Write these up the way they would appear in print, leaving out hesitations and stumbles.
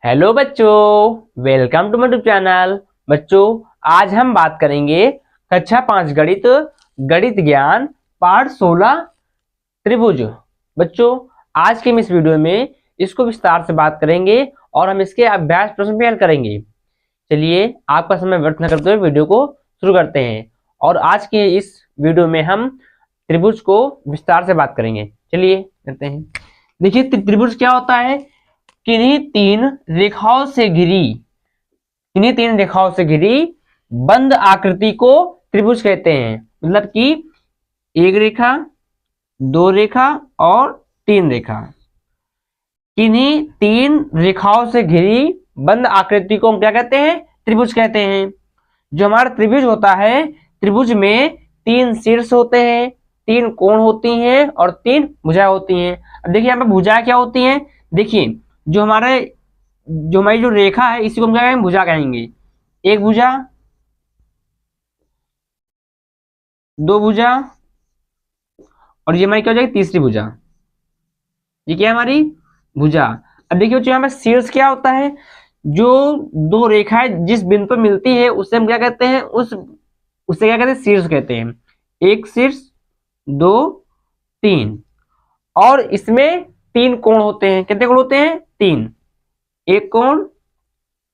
Hello बच्चों, welcome to my YouTube channel. बच्चों, आज हम बात करेंगे कक्षा 5 गणित गणित ज्ञान पाठ 16 त्रिभुज। बच्चों, आज के हम इस वीडियो में इसको विस्तार से बात करेंगे और हम इसके अभ्यास प्रश्न भी हल करेंगे। चलिए, आपका समय व्यर्थ न करते हुए वीडियो को शुरू करते हैं और आज के इस वीडियो में हम त्रिभुज को विस्तार से बात करेंगे। चलिए करते हैं। देखिए, त्रिभुज क्या होता है। किन्हीं तीन रेखाओं से घिरी बंद आकृति को त्रिभुज कहते हैं। मतलब कि एक रेखा, दो रेखा और तीन रेखा, किन्हीं तीन रेखाओं से घिरी बंद आकृति को हम क्या कहते हैं? त्रिभुज कहते हैं। जो हमारा त्रिभुज होता है, त्रिभुज में तीन शीर्ष होते हैं, तीन कोण होती हैं और तीन भुजाएं होती हैं। अब देखिए, यहाँ पे भुजाएं क्या होती हैं। देखिए, जो हमारी जो रेखा है, इसी को हम क्या कहेंगे? भुजा कहेंगे। एक भुजा, दो भुजा और ये हमारी क्या हो जाएगी? तीसरी भुजा। ये क्या है? हमारी भुजा। अब देखिए बच्चों, यहाँ पे शीर्ष क्या होता है? जो दो रेखाएं जिस बिंदु पर मिलती है उसे हम क्या कहते हैं? उसे क्या कहते हैं? शीर्ष कहते हैं। एक शीर्ष, दो, तीन। और इसमें तीन कोण होते हैं। कितने कोण होते हैं? तीन। एक कोण,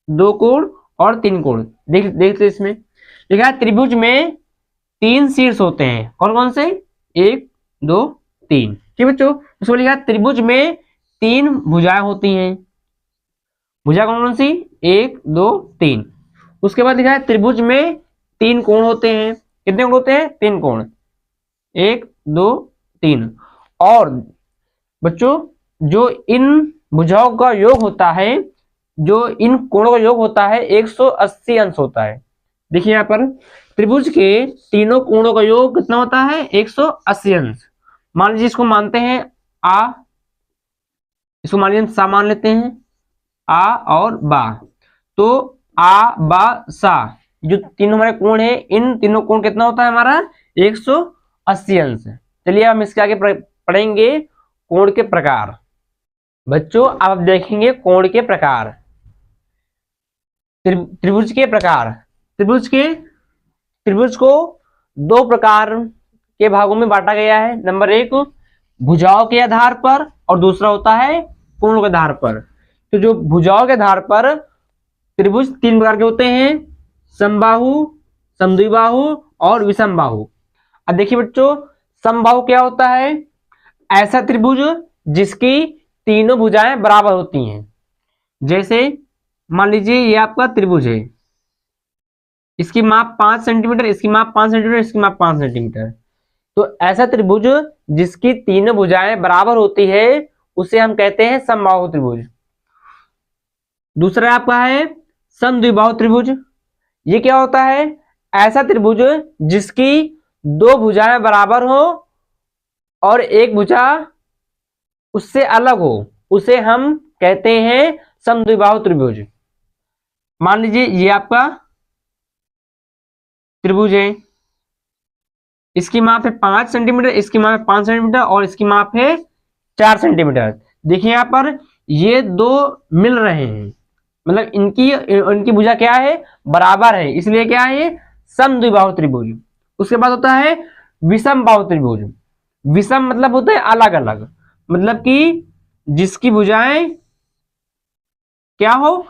दो कोण और तीन कोण। देखते इसमें लिखा है त्रिभुज में तीन शीर्ष होते हैं। कौन कौन से? एक, दो, तीन। ठीक बच्चों, उसको लिखा है त्रिभुज में तीन भुजाएं होती हैं। भुजा कौन कौन सी? एक, दो, तीन। उसके बाद लिखा है त्रिभुज में तीन कोण होते हैं। कितने कोण होते हैं? तीन कोण। एक, दो, तीन। और बच्चों, जो इन भुजाओं का योग होता है, जो इन कोणों का योग होता है, 180 अंश होता है। देखिए यहाँ पर त्रिभुज के तीनों कोणों का योग कितना होता है? 180 अंश। मान लीजिए इसको मानते हैं आ, इसको मान लीजिए सा मान लेते हैं, आ और बा। तो आ, बा, सा जो तीनों हमारे कोण है, इन तीनों कोण कितना होता है हमारा? 180 अंश। चलिए हम इसके आगे पढ़ेंगे कोण के प्रकार। बच्चों, अब देखेंगे कोण के प्रकार। त्रिभुज के प्रकार। त्रिभुज को दो प्रकार के भागों में बांटा गया है। नंबर एक, भुजाओं के आधार पर और दूसरा होता है कोणों के आधार पर। तो जो भुजाओं के आधार पर त्रिभुज तीन प्रकार के होते हैं: समबाहु, समद्विबाहु और विषमबाहु। अब देखिए बच्चों, समबाहु क्या होता है? ऐसा त्रिभुज जिसकी तीनों भुजाएं बराबर होती हैं। जैसे मान लीजिए ये आपका त्रिभुज है, इसकी माप 5 सेंटीमीटर, इसकी माप 5 सेंटीमीटर, इसकी माप 5 सेंटीमीटर। तो ऐसा त्रिभुज जिसकी तीनों भुजाएं बराबर होती है उसे हम कहते हैं समबाहु त्रिभुज। दूसरा आपका है समद्विबाहु त्रिभुज। ये क्या होता है? ऐसा त्रिभुज जिसकी दो भुजाएं बराबर हो और एक भुजा उससे अलग हो, उसे हम कहते हैं समद्विबाहु त्रिभुज। मान लीजिए ये आपका त्रिभुज है, इसकी माप है 5 सेंटीमीटर, इसकी माप है 5 सेंटीमीटर और इसकी माप है 4 सेंटीमीटर। देखिए यहाँ पर ये दो मिल रहे हैं, मतलब इनकी भुजा क्या है? बराबर है, इसलिए क्या है? समद्विबाहु त्रिभुज। उसके बाद होता है विषमबाहु त्रिभुज। विषम मतलब होता है अलग अलग, मतलब कि जिसकी भुजाएं क्या हो?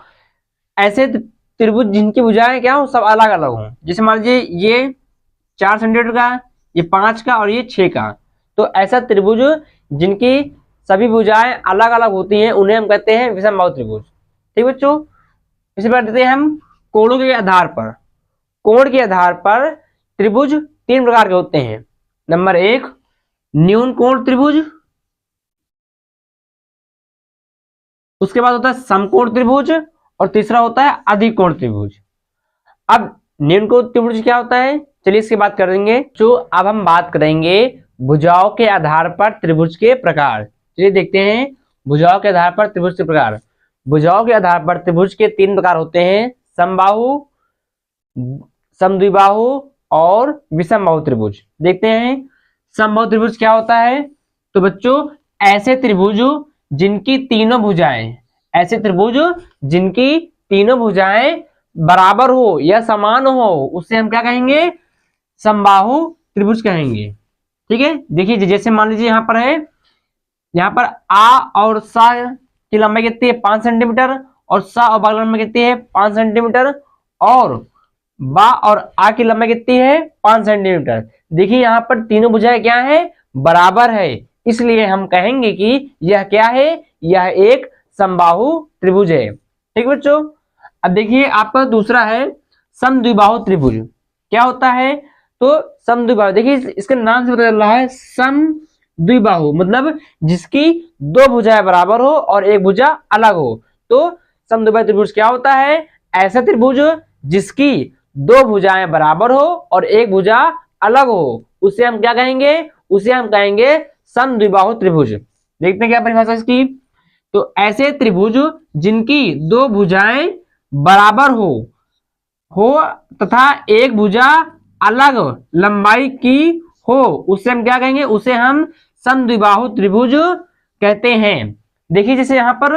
ऐसे त्रिभुज जिनकी भुजाएं क्या हो? सब अलग अलग हो। जैसे मान लीजिए ये 4 सेंटीमीटर का, ये 5 का और ये 6 का। तो ऐसा त्रिभुज जिनकी सभी भुजाएं अलग अलग होती हैं उन्हें हम कहते हैं विषमबाहु त्रिभुज। ठीक बच्चों, इसी बात देते हैं हम कोणों के आधार पर। कोण के आधार पर त्रिभुज तीन प्रकार के होते हैं। नंबर एक, न्यून कोण त्रिभुज। उसके बाद होता है समकोण त्रिभुज और तीसरा होता है अधिक कोण त्रिभुज। अब न्यून कोण त्रिभुज क्या होता है? चलिए इसकी बात करेंगे। जो अब हम बात करेंगे भुजाओं के आधार पर त्रिभुज के प्रकार। चलिए देखते हैं भुजाओं के आधार पर त्रिभुज के प्रकार। भुजाओं के आधार पर त्रिभुज के तीन प्रकार होते हैं: समबाहु, समद्विबाहु और विषमबाहु त्रिभुज। देखते हैं समबाहु त्रिभुज क्या होता है। तो बच्चों, ऐसे त्रिभुज जिनकी तीनों भुजाएं ऐसे त्रिभुज जिनकी तीनों भुजाएं बराबर हो या समान हो उससे हम क्या कहेंगे, समबाहु त्रिभुज कहेंगे। ठीक है, देखिए जैसे मान लीजिए यहाँ पर है, यहाँ पर आ और सा की लंबाई कितनी है 5 सेंटीमीटर, और सा और बा की लंबाई कितनी है 5 सेंटीमीटर, और बा और आ की लंबाई कितनी है 5 सेंटीमीटर। देखिए यहाँ पर तीनों भुजाएं क्या है, बराबर है, इसलिए हम कहेंगे कि यह क्या है, यह एक समबाहु त्रिभुज है। ठीक बच्चों, अब देखिए आपका दूसरा है समद्विबाहु त्रिभुज। क्या होता है, तो समद्विबाहु, देखिए इसके नाम से पता चल रहा है समद्विबाहु मतलब जिसकी दो भुजाएं बराबर हो और एक भुजा अलग हो। तो समद्विबाहु त्रिभुज क्या होता है, ऐसा त्रिभुज जिसकी दो भुजाएं बराबर हो और एक भुजा अलग हो, उसे हम क्या कहेंगे, उसे हम कहेंगे समद्विबाहु त्रिभुज। देखते हैं क्या परिभाषा इसकी, तो ऐसे त्रिभुज जिनकी दो भुजाएं बराबर हो तथा एक भुजा अलग लंबाई की हो, उसे हम क्या कहेंगे, उसे हम समद्विबाहु त्रिभुज कहते हैं। देखिए जैसे यहाँ पर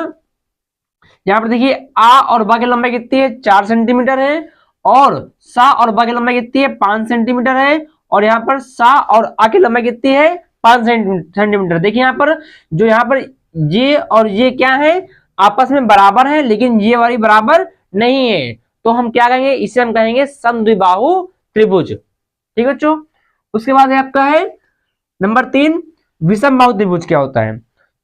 देखिए आ और बा की लंबाई कितनी है 4 सेंटीमीटर है, और सा और बा की लंबाई कितनी है 5 सेंटीमीटर है, और यहाँ पर सा और आ की लंबाई कितनी है 5 सेंटीमीटर। देखिए यहाँ पर जो यहाँ पर ये और ये क्या है, आपस में बराबर है, लेकिन ये वाली बराबर नहीं है, तो हम क्या कहेंगे, इसे हम कहेंगे समद्विबाहु त्रिभुज। ठीक है बच्चों, उसके बाद है आपका है नंबर 3 विषमबाहु त्रिभुज। क्या होता है,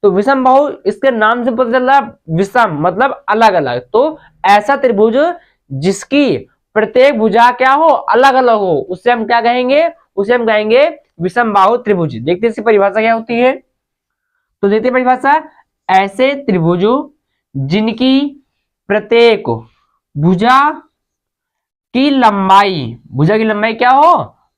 तो विषमबाहु इसके नाम से पता चल रहा है विषम मतलब अलग अलग, तो ऐसा त्रिभुज जिसकी प्रत्येक भुजा क्या हो, अलग अलग हो, उससे हम क्या कहेंगे, उसे हम कहेंगे विषमबाहु त्रिभुज। देखते हैं इसकी परिभाषा क्या होती है, तो देखते हैं परिभाषा, ऐसे त्रिभुजों जिनकी प्रत्येक भुजा की लंबाई क्या हो,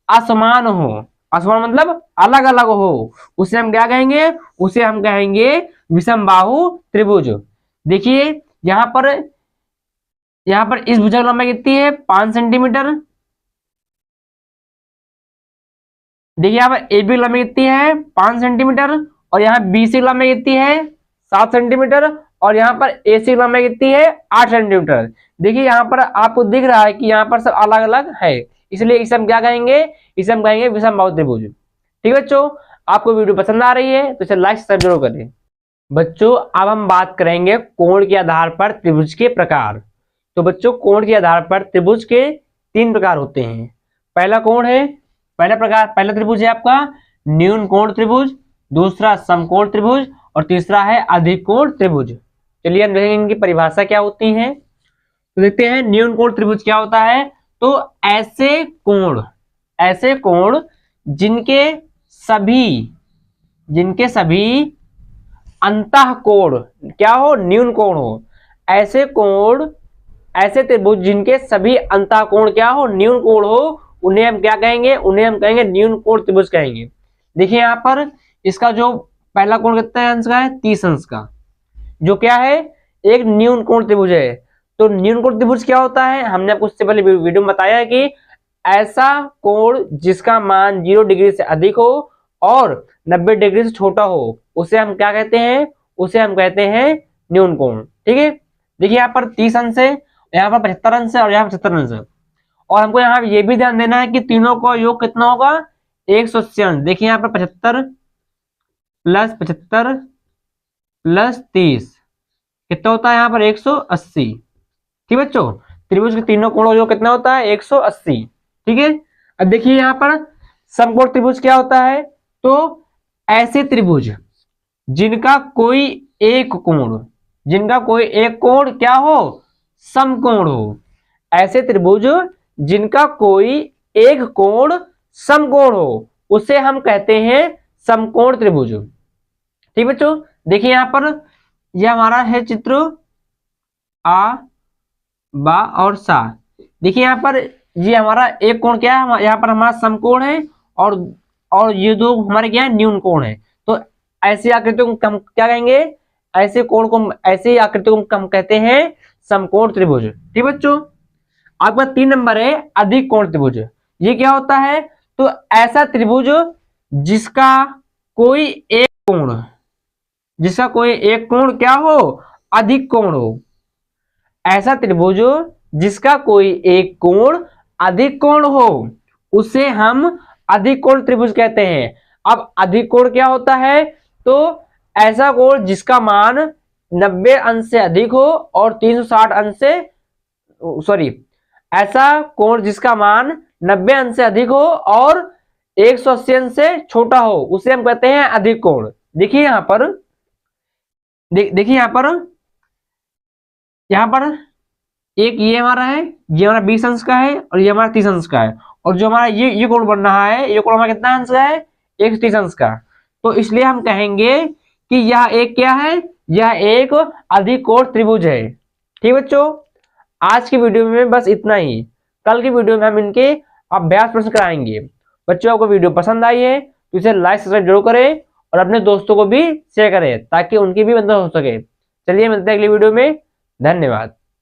असमान हो, असमान मतलब अलग अलग हो, उसे हम क्या कहेंगे, उसे हम कहेंगे विषमबाहु त्रिभुज। देखिए यहाँ पर इस भुजा की लंबाई कितनी है 5 सेंटीमीटर। देखिए यहाँ पर ए बी की लंबाई कितनी है 5 सेंटीमीटर, और यहाँ बी सी की लंबाई कितनी है 7 सेंटीमीटर, और यहाँ पर ए सी की लंबाई कितनी है 8 सेंटीमीटर। देखिए यहाँ पर आपको दिख रहा है कि यहाँ पर सब अलग अलग है, इसलिए इसे हम क्या कहेंगे, इसे हम कहेंगे विषमबाहु त्रिभुज। ठीक है बच्चों, आपको वीडियो पसंद आ रही है तो इसे लाइक सब्सक्राइब जरूर करें। बच्चों अब हम बात करेंगे कोण के आधार पर त्रिभुज के प्रकार। तो बच्चों कोण के आधार पर त्रिभुज के 3 प्रकार होते हैं। पहला कोण है, पहला त्रिभुज है आपका न्यून कोण त्रिभुज, दूसरा समकोण त्रिभुज, और तीसरा है अधिक कोण त्रिभुज। चलिए हम देखेंगे इनकी परिभाषा क्या होती है। तो देखते हैं न्यून कोण त्रिभुज क्या होता है, तो ऐसे कोण जिनके सभी अंतः कोण क्या हो, न्यून कोण हो। ऐसे त्रिभुज जिनके सभी अंतः कोण क्या हो, न्यून कोण हो, उन्हें हम क्या कहेंगे, उन्हें हम कहेंगे न्यून कोण त्रिभुज कहेंगे। देखिए यहाँ पर इसका जो पहला कोण कितना अंश का है 30 अंश का, जो क्या है एक न्यून कोण त्रिभुज है। तो न्यून कोण त्रिभुज क्या होता है, हमने आपको उससे पहले वीडियो में बताया है कि ऐसा कोण जिसका मान 0 डिग्री से अधिक हो और 90 डिग्री से छोटा हो, उसे हम क्या कहते हैं, उसे हम कहते हैं न्यून कोण। ठीक है, देखिए यहाँ पर 30 अंश है, यहाँ पर 75 अंश है, और यहाँ पर 75 अंश है, और हमको यहाँ ये भी ध्यान देना है कि तीनों का योग कितना होगा 180 अंश। देखिए यहाँ पर 75 प्लस 75 प्लस 30 कितना होता है, यहाँ पर 180। ठीक बच्चों, त्रिभुज के तीनों कोणों जो कितना होता है 180। ठीक है, अब देखिए यहाँ पर समकोण त्रिभुज क्या होता है, तो ऐसे त्रिभुज जिनका कोई एक कोण क्या हो, समकोण हो। ऐसे त्रिभुज जिनका कोई एक कोण समकोण हो, उसे हम कहते हैं समकोण त्रिभुज। ठीक बच्चों, देखिए यहाँ पर यह हमारा है चित्र आ बा और सा। देखिए यहाँ पर ये हमारा एक कोण क्या है, यहाँ पर हमारा समकोण है, और ये दो हमारे क्या है न्यून कोण है। तो ऐसी आकृतियों को हम क्या कहेंगे, ऐसे आकृतियों को हम कहते हैं समकोण त्रिभुज। ठीक बच्चों, आपका 3 नंबर है अधिक कोण त्रिभुज। ये क्या होता है, तो ऐसा त्रिभुज जिसका कोई एक कोण क्या हो अधिक कोण हो, ऐसा त्रिभुज जिसका कोई एक कोण अधिक कोण हो उसे हम अधिक कोण त्रिभुज कहते हैं। अब अधिक कोण क्या होता है, तो ऐसा कोण जिसका मान 90 अंश से अधिक हो और 360 अंश से ऐसा कोण जिसका मान 90 अंश से अधिक हो और 180 अंश से छोटा हो उसे हम कहते हैं अधिक कोण। देखिए यहां पर, देखिए यहां पर एक ये हमारा है, ये हमारा 20 अंश का है और ये हमारा 30 अंश का है, और जो हमारा ये कोण बन रहा है, ये कोण हमारा कितना अंश का है, 130 अंश का। तो इसलिए हम कहेंगे कि यह एक क्या है, यह एक अधिक कोण त्रिभुज है। ठीक बच्चों, आज की वीडियो में बस इतना ही। कल की वीडियो में हम इनके अभ्यास प्रश्न कराएंगे। बच्चों, आपको वीडियो पसंद आई है तो इसे लाइक सब्सक्राइब जरूर करें और अपने दोस्तों को भी शेयर करें ताकि उनकी भी मदद हो सके। चलिए मिलते हैं अगली वीडियो में, धन्यवाद।